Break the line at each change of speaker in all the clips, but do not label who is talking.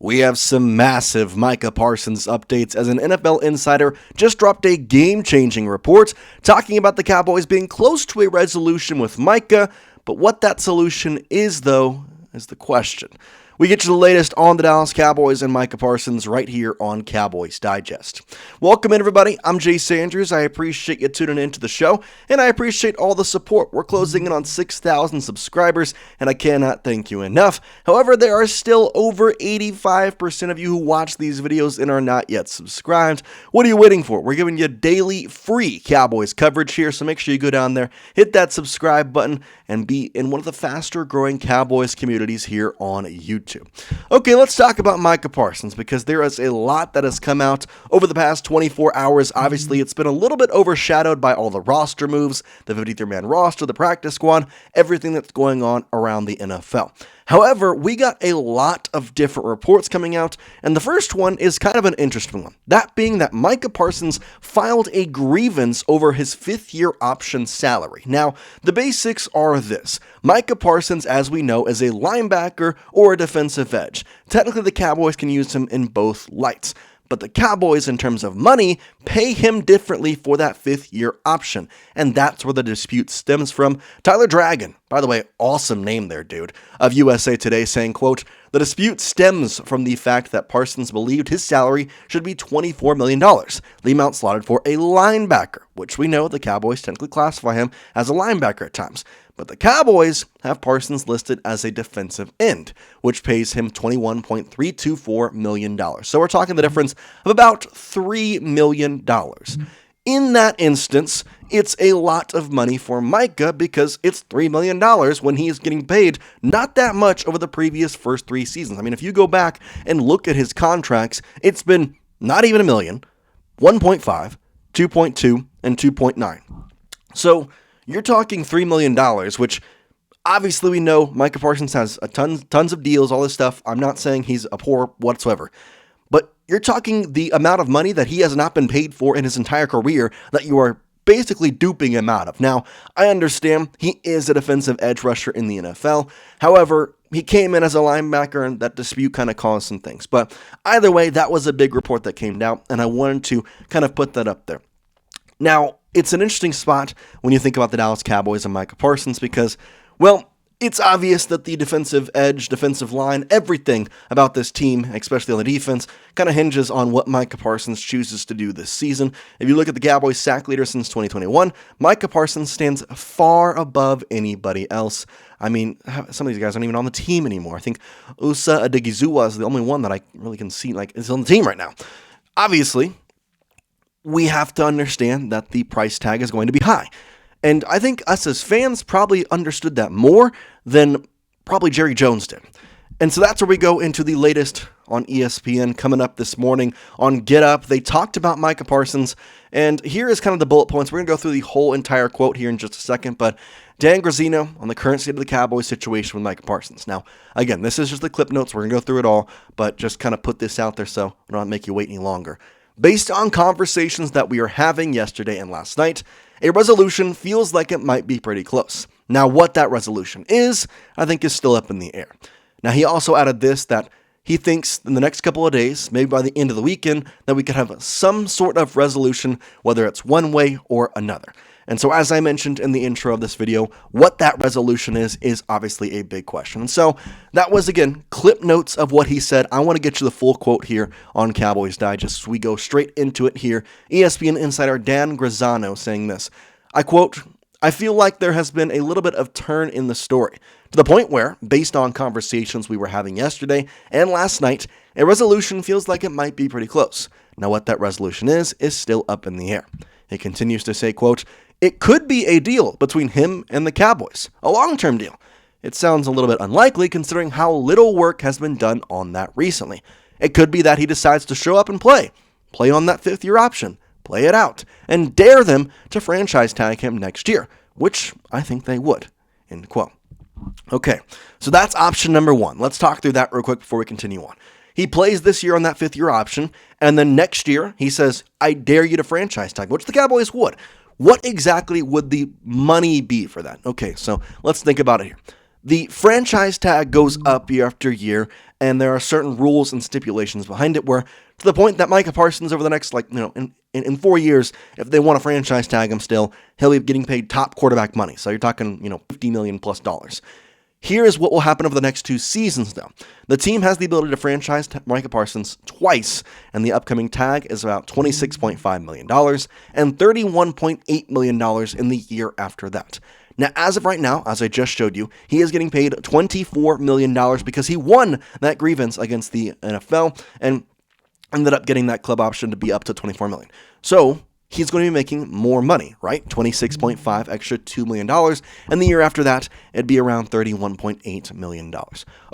We have some massive Micah Parsons updates as an NFL insider just dropped a game-changing report talking about the Cowboys being close to a resolution with Micah, but what that solution is, though, is the question. We get you the latest on the Dallas Cowboys and Micah Parsons right here on Cowboys Digest. Welcome in, everybody. I'm Jace Andrews. I appreciate you tuning into the show, and I appreciate all the support. We're closing in on 6,000 subscribers, and I cannot thank you enough. However, there are still over 85% of you who watch these videos and are not yet subscribed. What are you waiting for? We're giving you daily free Cowboys coverage here, so make sure you go down there, hit that subscribe button, and be in one of the faster growing Cowboys communities here on YouTube. Okay, let's talk about Micah Parsons because there is a lot that has come out over the past 24 hours. Obviously, it's been a little bit overshadowed by all the roster moves, the 53-man roster, the practice squad, everything that's going on around the NFL. However, we got a lot of different reports coming out, and the first one is kind of an interesting one. That being that Micah Parsons filed a grievance over his fifth-year option salary. Now, the basics are this. Micah Parsons, as we know, is a linebacker or a defensive edge. Technically, the Cowboys can use him in both lights. But the Cowboys, in terms of money, pay him differently for that fifth-year option. And that's where the dispute stems from. Tyler Dragon, by the way, awesome name there, dude, of USA Today saying, quote, "The dispute stems from the fact that Parsons believed his salary should be $24 million, the amount slotted for a linebacker," which we know the Cowboys technically classify him as a linebacker at times. But the Cowboys have Parsons listed as a defensive end, which pays him $21.324 million. So we're talking the difference of about $3 million. In that instance, it's a lot of money for Micah because it's $3 million when he is getting paid not that much over the previous first three seasons. I mean, if you go back and look at his contracts, it's been not even $1 million, 1.5, 2.2, and 2.9. So you're talking $3 million, which obviously we know Micah Parsons has tons of deals, all this stuff. I'm not saying he's a poor whatsoever. But you're talking the amount of money that he has not been paid for in his entire career that you are basically duping him out of. Now, I understand he is a defensive edge rusher in the NFL. However, he came in as a linebacker, and that dispute kind of caused some things. But either way, that was a big report that came out, and I wanted to kind of put that up there. Now, it's an interesting spot when you think about the Dallas Cowboys and Micah Parsons because, well, it's obvious that the defensive edge, defensive line, everything about this team, especially on the defense, kind of hinges on what Micah Parsons chooses to do this season. If you look at the Cowboys sack leader since 2021, Micah Parsons stands far above anybody else. I mean, some of these guys aren't even on the team anymore. I think Usa Adegizuwa is the only one that I really can see is on the team right now. Obviously, we have to understand that the price tag is going to be high. And I think us as fans probably understood that more than probably Jerry Jones did. And so that's where we go into the latest on ESPN coming up this morning on Get Up. They talked about Micah Parsons, and here is kind of the bullet points. We're going to go through the whole entire quote here in just a second, but Dan Grazzino on the current state of the Cowboys situation with Micah Parsons. Now, again, this is just the clip notes. We're going to go through it all, but just kind of put this out there so we don't make you wait any longer. Based on conversations that we were having yesterday and last night, a resolution feels like it might be pretty close. Now, what that resolution is, I think is still up in the air. Now, he also added this, that he thinks in the next couple of days, maybe by the end of the weekend, that we could have some sort of resolution, whether it's one way or another. And so, as I mentioned in the intro of this video, what that resolution is obviously a big question. And so, that was, again, clip notes of what he said. I want to get you the full quote here on Cowboys Digest. We go straight into it here. ESPN insider Dan Grazzino saying this, I quote, "I feel like there has been a little bit of turn in the story, to the point where, based on conversations we were having yesterday and last night, a resolution feels like it might be pretty close. Now, what that resolution is still up in the air." He continues to say, quote, "It could be a deal between him and the Cowboys, a long-term deal. It sounds a little bit unlikely considering how little work has been done on that recently. It could be that he decides to show up and play on that fifth-year option, play it out, and dare them to franchise tag him next year, which I think they would," end quote. Okay, so that's option number one. Let's talk through that real quick before we continue on. He plays this year on that fifth-year option, and then next year he says, "I dare you to franchise tag," which the Cowboys would. What exactly would the money be for that? Okay, so let's think about it here. The franchise tag goes up year after year, and there are certain rules and stipulations behind it where, to the point that Micah Parsons over the next, in 4 years, if they want to franchise tag him still, he'll be getting paid top quarterback money. So you're talking, $50 million plus dollars. Here's what will happen over the next 2 seasons, though. The team has the ability to franchise Micah Parsons twice, and the upcoming tag is about $26.5 million and $31.8 million in the year after that. Now, as of right now, as I just showed you, he is getting paid $24 million because he won that grievance against the NFL and ended up getting that club option to be up to $24 million. So he's going to be making more money, right? 26.5 extra $2 million. And the year after that, it'd be around $31.8 million.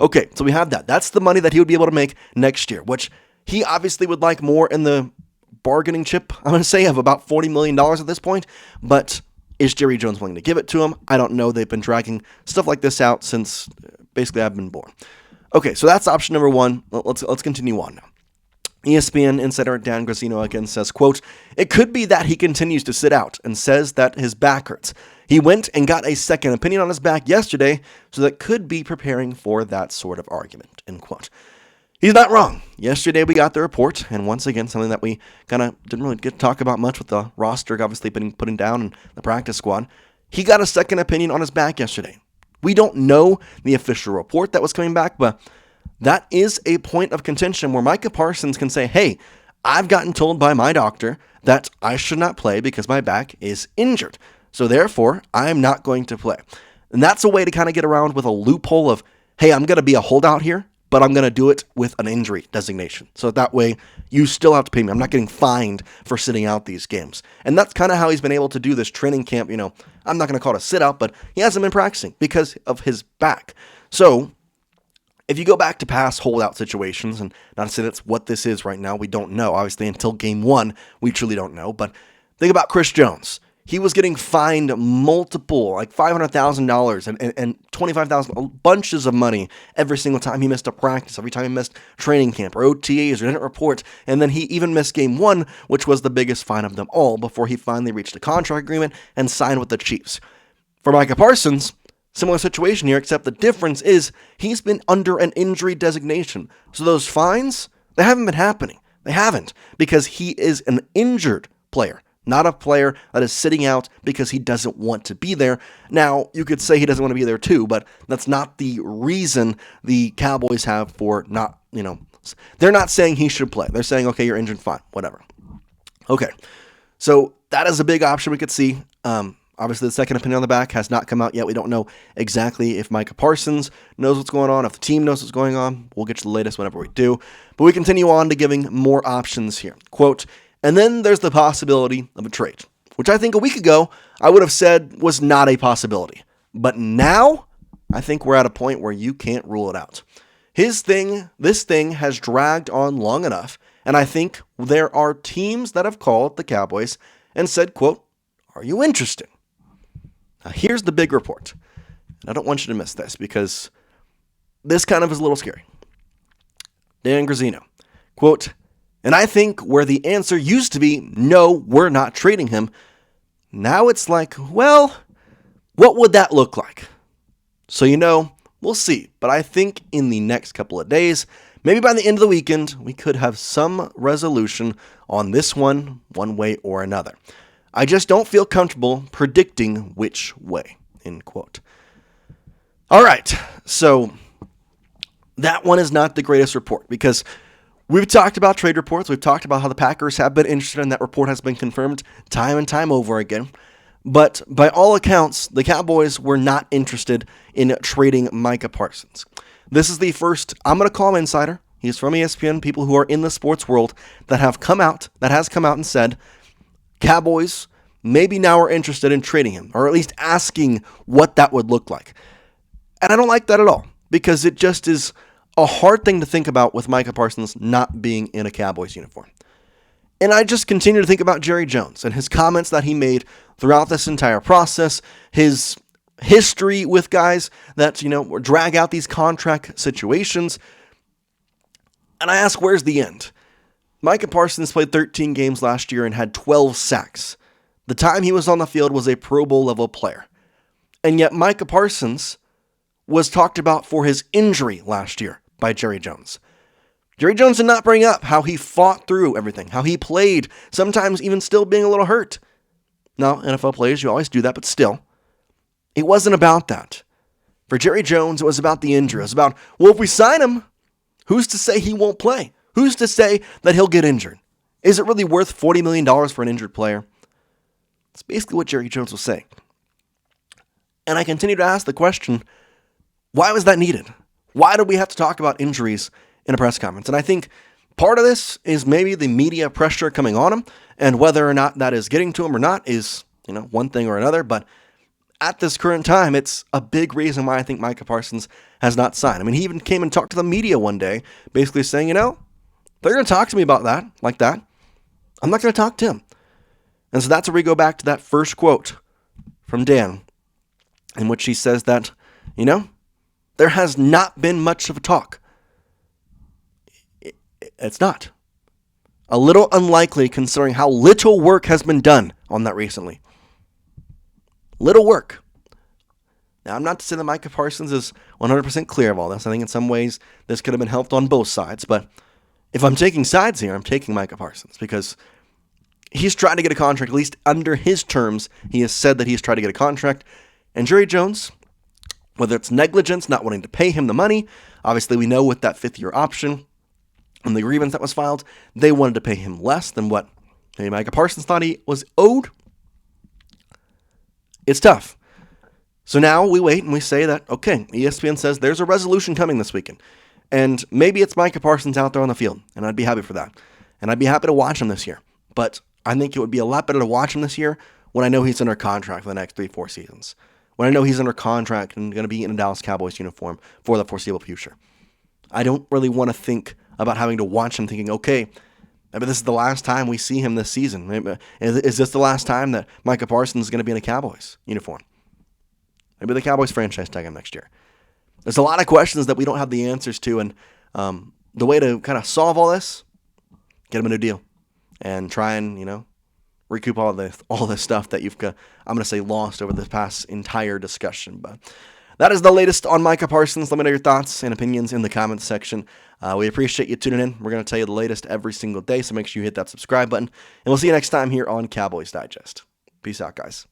Okay, so we have that. That's the money that he would be able to make next year, which he obviously would like more in the bargaining chip, I'm going to say, of about $40 million at this point. But is Jerry Jones willing to give it to him? I don't know. They've been dragging stuff like this out since basically I've been born. Okay, so that's option number one. Let's continue on now. ESPN insider Dan Grazzino again says, quote, "It could be that he continues to sit out and says that his back hurts. He went and got a second opinion on his back yesterday, so that could be preparing for that sort of argument," end quote. He's not wrong. Yesterday we got the report, and once again, something that we kind of didn't really get to talk about much with the roster obviously been putting down in the practice squad. He got a second opinion on his back yesterday. We don't know the official report that was coming back, but that is a point of contention where Micah Parsons can say, hey, I've gotten told by my doctor that I should not play because my back is injured. So therefore, I'm not going to play. And that's a way to kind of get around with a loophole of, hey, I'm going to be a holdout here, but I'm going to do it with an injury designation. So that way, you still have to pay me. I'm not getting fined for sitting out these games. And that's kind of how he's been able to do this training camp. I'm not going to call it a sit-out, but he hasn't been practicing because of his back. So if you go back to past holdout situations, and not to say that's what this is right now, we don't know. Obviously, until game 1, we truly don't know. But think about Chris Jones. He was getting fined multiple, like $500,000 and $25,000, bunches of money every single time he missed a practice, every time he missed training camp or OTAs or didn't report. And then he even missed game 1, which was the biggest fine of them all, before he finally reached a contract agreement and signed with the Chiefs. For Micah Parsons, similar situation here, except the difference is he's been under an injury designation. So those fines, they haven't been happening. They haven't, because he is an injured player, not a player that is sitting out because he doesn't want to be there. Now, you could say he doesn't want to be there too, but that's not the reason the Cowboys have for not, they're not saying he should play. They're saying, okay, you're injured, fine, whatever. Okay, so that is a big option we could see. Obviously, the second opinion on the back has not come out yet. We don't know exactly if Micah Parsons knows what's going on, if the team knows what's going on. We'll get you the latest whenever we do. But we continue on to giving more options here. Quote, "And then there's the possibility of a trade," which I think a week ago I would have said was not a possibility. But now, I think we're at a point where you can't rule it out. This thing has dragged on long enough, and I think there are teams that have called the Cowboys and said, quote, "Are you interested?" Now, here's the big report. And I don't want you to miss this because this kind of is a little scary. Dan Grazzino, quote, "And I think where the answer used to be, no, we're not trading him, now it's like, well, what would that look like?" So, we'll see. But I think in the next couple of days, maybe by the end of the weekend, we could have some resolution on this one way or another. I just don't feel comfortable predicting which way, end quote. All right, so that one is not the greatest report because we've talked about trade reports. We've talked about how the Packers have been interested, and that report has been confirmed time and time over again. But by all accounts, the Cowboys were not interested in trading Micah Parsons. This is the first, I'm going to call him insider. He's from ESPN, people who are in the sports world that has come out and said, Cowboys maybe now are interested in trading him, or at least asking what that would look like. And I don't like that at all, because it just is a hard thing to think about with Micah Parsons not being in a Cowboys uniform. And I just continue to think about Jerry Jones and his comments that he made throughout this entire process, his history with guys that, drag out these contract situations. And I ask, where's the end? Micah Parsons played 13 games last year and had 12 sacks. The time he was on the field was a Pro Bowl level player. And yet Micah Parsons was talked about for his injury last year by Jerry Jones. Jerry Jones did not bring up how he fought through everything, how he played, sometimes even still being a little hurt. Now, NFL players, you always do that, but still, it wasn't about that. For Jerry Jones, it was about the injury. It was about, well, if we sign him, who's to say he won't play? Who's to say that he'll get injured? Is it really worth $40 million for an injured player? That's basically what Jerry Jones was saying. And I continue to ask the question, why was that needed? Why do we have to talk about injuries in a press conference? And I think part of this is maybe the media pressure coming on him, and whether or not that is getting to him or not is, one thing or another. But at this current time, it's a big reason why I think Micah Parsons has not signed. I mean, he even came and talked to the media one day, basically saying, they're going to talk to me about that, like that. I'm not going to talk to him. And so that's where we go back to that first quote from Dan, in which he says that, there has not been much of a talk. It's not. A little unlikely considering how little work has been done on that recently. Little work. Now, I'm not to say that Micah Parsons is 100% clear of all this. I think in some ways this could have been helped on both sides. But if I'm taking sides here, I'm taking Micah Parsons because he's trying to get a contract, at least under his terms. He has said that he's tried to get a contract. And Jerry Jones, whether it's negligence, not wanting to pay him the money, obviously we know with that fifth-year option and the grievance that was filed, they wanted to pay him less than what maybe Micah Parsons thought he was owed. It's tough. So now we wait and we say that, okay, ESPN says there's a resolution coming this weekend. And maybe it's Micah Parsons out there on the field, and I'd be happy for that. And I'd be happy to watch him this year. But I think it would be a lot better to watch him this year when I know he's under contract for the next 3-4 seasons. When I know he's under contract and going to be in a Dallas Cowboys uniform for the foreseeable future. I don't really want to think about having to watch him thinking, okay, maybe this is the last time we see him this season. Maybe, is this the last time that Micah Parsons is going to be in a Cowboys uniform? Maybe the Cowboys franchise tag him next year. There's a lot of questions that we don't have the answers to, and the way to kind of solve all this, get him a new deal and try and, recoup all this stuff that you've, I'm going to say, lost over this past entire discussion. But that is the latest on Micah Parsons. Let me know your thoughts and opinions in the comments section. We appreciate you tuning in. We're going to tell you the latest every single day, so make sure you hit that subscribe button. And we'll see you next time here on Cowboys Digest. Peace out, guys.